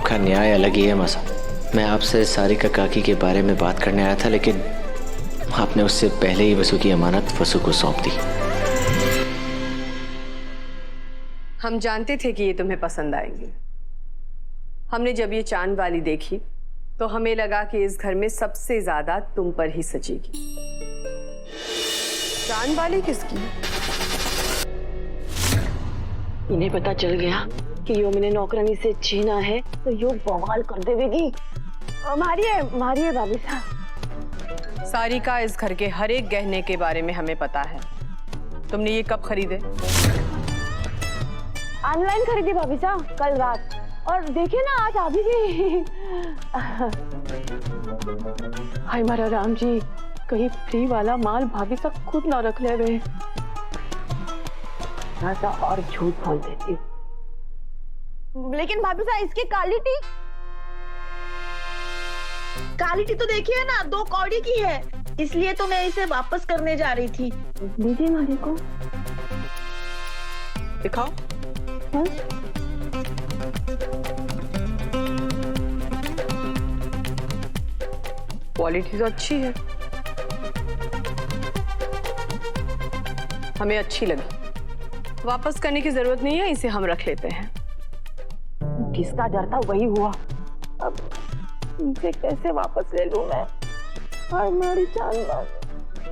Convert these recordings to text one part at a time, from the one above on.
आपका न्याय अलग ही है मसा। मैं आपसे सारिका काकी के बारे में बात करने आया था, लेकिन आपने उससे पहले ही वसु की अमानत वसु को सौंप दी। हम जानते थे कि ये तुम्हें पसंद आएंगे। हमने जब ये चांद वाली देखी तो हमें लगा कि इस घर में सबसे ज्यादा तुम पर ही सचेगी। चांद वाली किसकी? इन्हें पता चल गया कि यो मैंने नौकरानी से छीना है तो यो बवाल कर देवेगी। मारिए मारिए भाभी साहब। सारिका, इस घर के हर एक गहने के बारे में हमें पता है। तुमने ये कब खरीदे? ऑनलाइन खरीदी भाभी साहब, कल रात। और देखिए ना, आज आ भी गई। हाय मारा राम जी, कहीं फ्री वाला माल भाभी साहब खुद ना रख ले वे। ऐसा और झूठ बोल देती हूँ। लेकिन भाभी साहब, इसकी क्वालिटी तो देखिए ना, 2 कौड़ी की है, इसलिए तो मैं इसे वापस करने जा रही थी। दीजिए मालिक को दिखाओ। हाँ? क्वालिटी तो अच्छी है, हमें अच्छी लगी। वापस करने की जरूरत नहीं है, इसे हम रख लेते हैं। किसका डर था वही हुआ। अब इसे कैसे वापस ले लूं मैं? और मेरी चांद।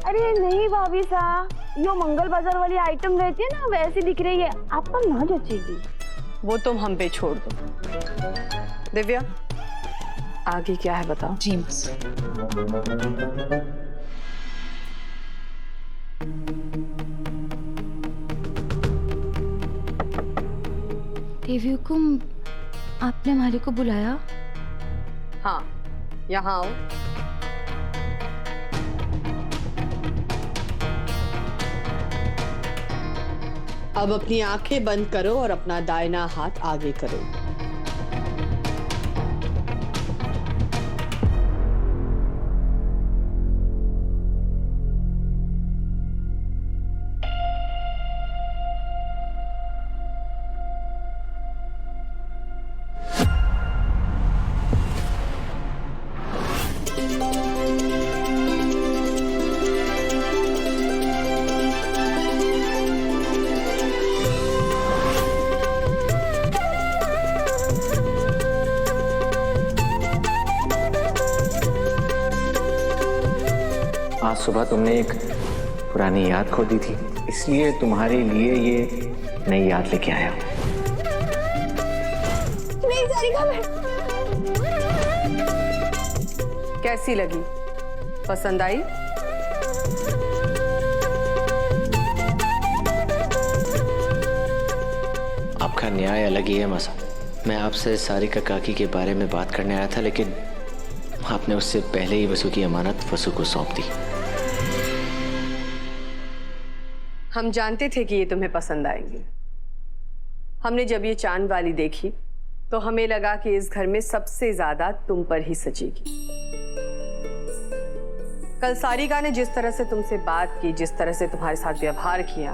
अरे नहीं भाभी साहब, यो मंगल बाजार वाली आइटम रहती है ना, वैसी दिख रही है, आप पर ना जचेगी। वो तुम हम पे छोड़ दो। दिव्या, आगे क्या है बताओ। जी बस। देवी हुकुम, आपने हमारे को बुलाया? हाँ, यहाँ आओ। अब अपनी आंखें बंद करो और अपना दाहिना हाथ आगे करो। आज सुबह तुमने एक पुरानी याद खो दी थी, इसलिए तुम्हारे लिए ये नई याद लेके आया। नहीं सारिका, मैं कैसी लगी? पसंद आई? आपका न्याय अलग ही है मसा। मैं आपसे सारिका काकी के बारे में बात करने आया था, लेकिन आपने उससे पहले ही वसु की अमानत वसु को सौंप दी। हम जानते थे कि ये तुम्हें पसंद आएंगे। हमने जब ये चांद वाली देखी तो हमें लगा कि इस घर में सबसे ज्यादा तुम पर ही सचेगी। कल सारिका ने जिस तरह से तुमसे बात की, जिस तरह से तुम्हारे साथ व्यवहार किया,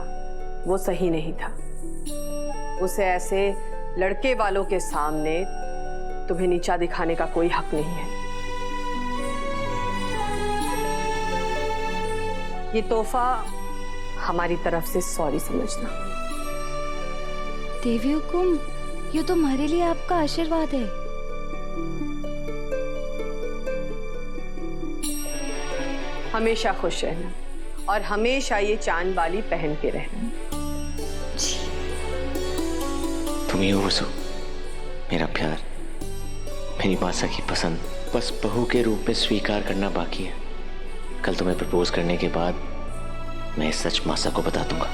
वो सही नहीं था। उसे ऐसे लड़के वालों के सामने तुम्हें नीचा दिखाने का कोई हक नहीं है। ये तोहफा हमारी तरफ से सॉरी समझना। देवी हुकुम, ये तो हमारे लिए आपका आशीर्वाद है। हमेशा खुश रहना और हमेशा ये चांद वाली पहन के रहना। तुम ही हो वसु, मेरा प्यार, मेरी मासा की पसंद, बस बहू के रूप में स्वीकार करना बाकी है। कल तुम्हें प्रपोज करने के बाद मैं इस सच मासा को बता दूंगा।